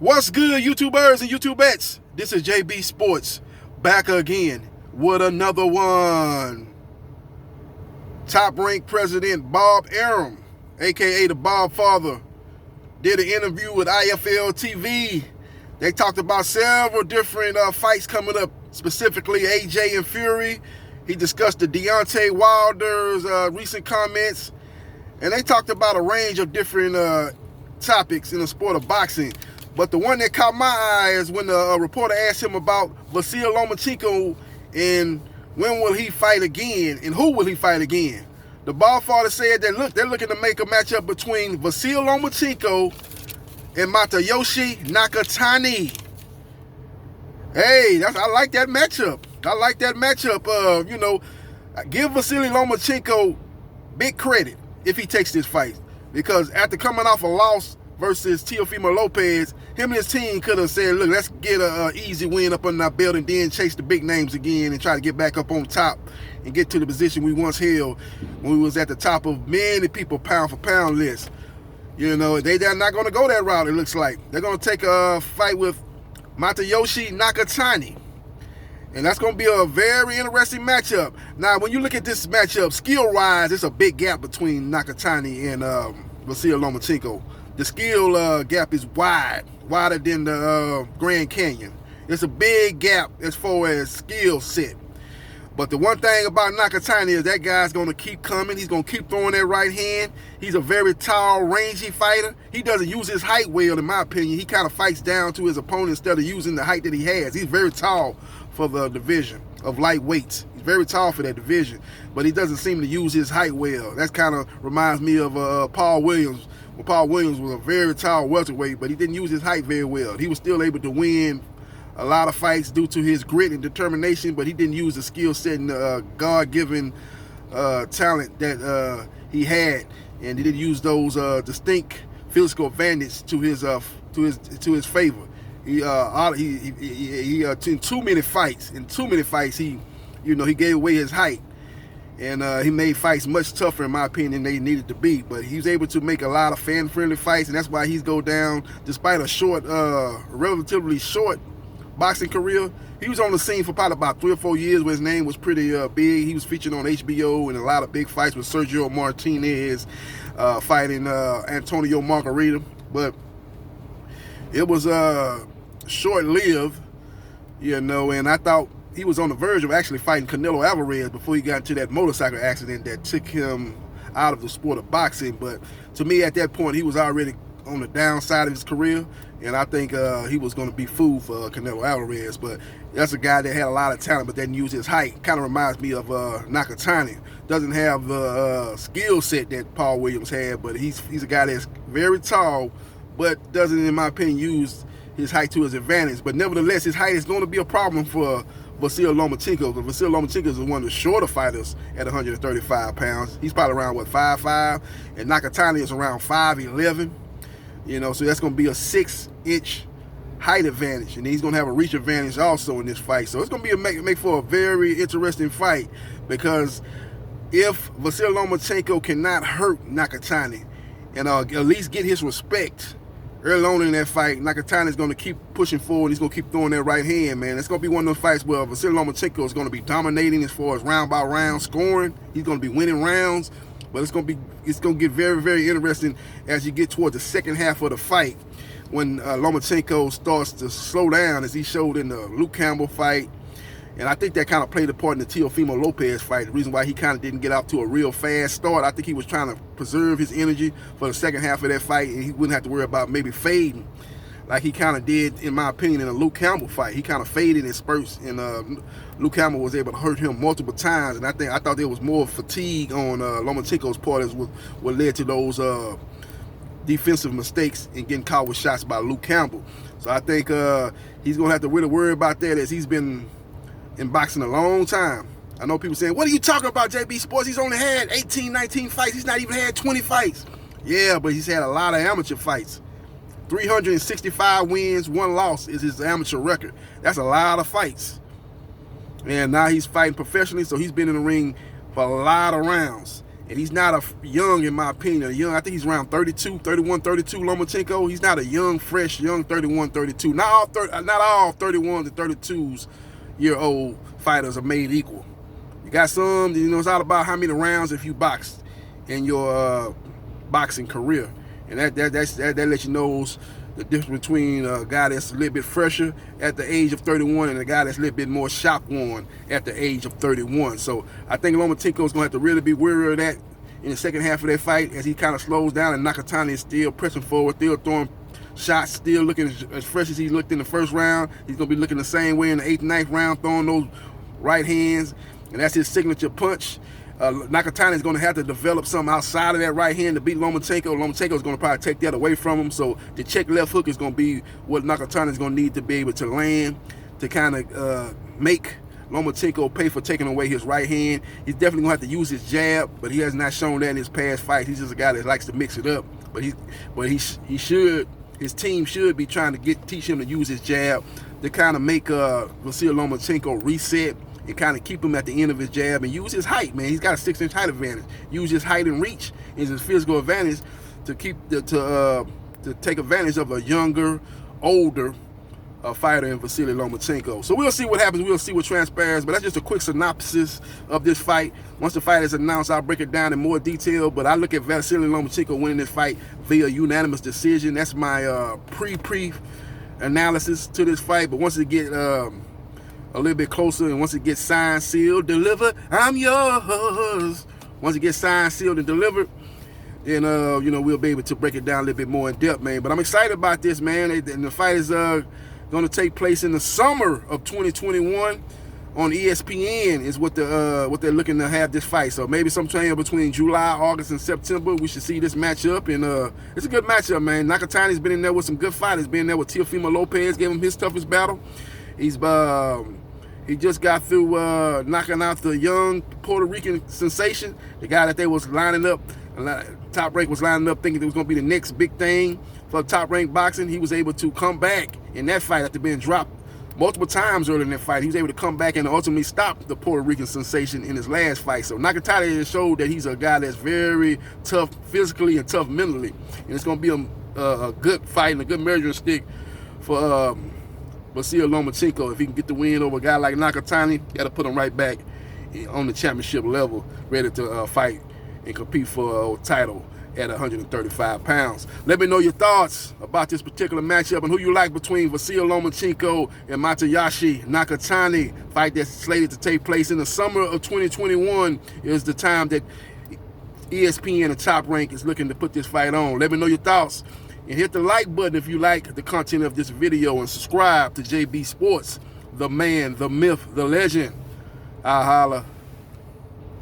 What's good, YouTubers and YouTubettes? This is JB Sports back again with another one. Top-ranked President Bob Arum, aka the Bob Father, did an interview with IFL TV. They talked about several different fights coming up, specifically AJ and Fury. He discussed the Deontay Wilder's recent comments, and they talked about a range of different topics in the sport of boxing. But the one that caught my eye is when the reporter asked him about Vasyl Lomachenko and when will he fight again and who will he fight again. The Ballfather said that look, they're looking to make a matchup between Vasyl Lomachenko and Masayoshi Nakatani. Hey, I like that matchup. I like that matchup. Give Vasyl Lomachenko big credit if he takes this fight, because after coming off a loss versus Teofimo Lopez, him and his team could have said, look, let's get an easy win up under our belt and then chase the big names again and try to get back up on top and get to the position we once held when we was at the top of many people pound for pound list. You know, they're not going to go that route, it looks like. They're going to take a fight with Masayoshi Nakatani. And that's going to be a very interesting matchup. Now, when you look at this matchup, skill-wise, it's a big gap between Nakatani and Vasyl Lomachenko. The skill gap is wider than the Grand Canyon. It's a big gap as far as skill set. But the one thing about Nakatani is that guy's going to keep coming. He's going to keep throwing that right hand. He's a very tall, rangy fighter. He doesn't use his height well, in my opinion. He kind of fights down to his opponent instead of using the height that he has. He's very tall for the division of lightweights. He's very tall for that division, but he doesn't seem to use his height well. That kind of reminds me of Paul Williams. Well, Paul Williams was a very tall welterweight, but he didn't use his height very well. He was still able to win a lot of fights due to his grit and determination, but he didn't use the skill set and God-given talent that he had, and he didn't use those distinct physical advantage to his favor. In too many fights, he gave away his height. And he made fights much tougher, in my opinion, than they needed to be. But he was able to make a lot of fan-friendly fights, and that's why he's go down, despite a relatively short boxing career. He was on the scene for probably about 3 or 4 years where his name was pretty big. He was featured on HBO in a lot of big fights with Sergio Martinez, fighting Antonio Margarita. But it was short-lived, and I thought he was on the verge of actually fighting Canelo Alvarez before he got into that motorcycle accident that took him out of the sport of boxing. But to me, at that point, he was already on the downside of his career, and I think he was going to be food for Canelo Alvarez. But that's a guy that had a lot of talent but didn't use his height. Kind of reminds me of Nakatani. Doesn't have the skill set that Paul Williams had, but he's a guy that's very tall, but doesn't, in my opinion, use his height to his advantage. But nevertheless, his height is going to be a problem for Vasyl Lomachenko, because Vasyl Lomachenko is one of the shorter fighters at 135 pounds. He's probably around, 5'5", and Nakatani is around 5'11". So that's going to be a 6-inch height advantage, and he's going to have a reach advantage also in this fight. So it's going to be make for a very interesting fight, because if Vasyl Lomachenko cannot hurt Nakatani and at least get his respect early on in that fight, Nakatani is going to keep pushing forward. He's going to keep throwing that right hand, man. It's going to be one of those fights where Vasyl Lomachenko is going to be dominating as far as round by round scoring. He's going to be winning rounds, but it's going to get very, very interesting as you get towards the second half of the fight, when Lomachenko starts to slow down, as he showed in the Luke Campbell fight. And I think that kind of played a part in the Teofimo Lopez fight. The reason why he kind of didn't get out to a real fast start, I think he was trying to preserve his energy for the second half of that fight, and he wouldn't have to worry about maybe fading like he kind of did, in my opinion, in a Luke Campbell fight. He kind of faded in spurts, and Luke Campbell was able to hurt him multiple times. And I thought there was more fatigue on Lomachenko's part as what led to those defensive mistakes and getting caught with shots by Luke Campbell. So I think he's going to have to really worry about that, as he's been in boxing a long time. I know people saying, what are you talking about, JB Sports? He's only had 18, 19 fights. He's not even had 20 fights. Yeah, but he's had a lot of amateur fights. 365 wins, 1 loss is his amateur record. That's a lot of fights. And now he's fighting professionally, so he's been in the ring for a lot of rounds. And he's not a young, in my opinion, I think he's around 32, 31, 32, Lomachenko. He's not a young, fresh, young 31, 32. Not all 31 to 32s year old fighters are made equal. You got some, it's all about how many rounds if you boxed in your boxing career. And that lets you know the difference between a guy that's a little bit fresher at the age of 31 and a guy that's a little bit more shock worn at the age of 31. So I think Lomachenko is going to have to really be wary of that in the second half of that fight as he kind of slows down, and Nakatani is still pressing forward, still throwing shots, still looking as fresh as he looked in the first round. He's going to be looking the same way in the 8th and 9th round, throwing those right hands, and that's his signature punch. Nakatani is going to have to develop something outside of that right hand to beat Lomachenko. Lomachenko is going to probably take that away from him. So the check left hook is going to be what Nakatani is going to need to be able to land to kind of make Lomachenko pay for taking away his right hand. He's definitely going to have to use his jab, but he has not shown that in his past fights. He's just a guy that likes to mix it up. But his team should be trying to teach him to use his jab to kind of make Vasyl Lomachenko reset and kind of keep him at the end of his jab and use his height, man. He's got a 6-inch height advantage. Use his height and reach and his physical advantage to take advantage of a younger, older fighter in Vasyl Lomachenko. So we'll see what happens. We'll see what transpires. But that's just a quick synopsis of this fight. Once the fight is announced, I'll break it down in more detail. But I look at Vasyl Lomachenko winning this fight via unanimous decision. That's my pre analysis to this fight. But once it gets a little bit closer, and once it gets signed, sealed, delivered, I'm yours. Once it gets signed, sealed, and delivered, then we'll be able to break it down a little bit more in depth, man. But I'm excited about this, man. And the fight is going to take place in the summer of 2021 on ESPN. Is what they're looking to have this fight. So maybe sometime between July, August, and September, we should see this matchup. And it's a good matchup, man. Nakatani's been in there with some good fighters. Been in there with Teofimo Lopez, gave him his toughest battle. He just got through knocking out the young Puerto Rican sensation, the guy that they was lining up, Top Rank was lining up thinking it was going to be the next big thing for Top Rank boxing. He was able to come back in that fight after being dropped multiple times earlier in that fight. He was able to come back and ultimately stop the Puerto Rican sensation in his last fight. So Nakatani has showed that he's a guy that's very tough physically and tough mentally. And it's going to be a good fight and a good measuring stick for Vasyl Lomachenko. If he can get the win over a guy like Nakatani, got to put him right back on the championship level, ready to fight and compete for a title at 135 pounds. Let me know your thoughts about this particular matchup and who you like between Vasyl Lomachenko and Masayoshi Nakatani. Fight that's slated to take place in the summer of 2021 is the time that ESPN and Top Rank is looking to put this fight on. Let me know your thoughts. And hit the like button if you like the content of this video, and subscribe to JB Sports, the man, the myth, the legend. I'll holla.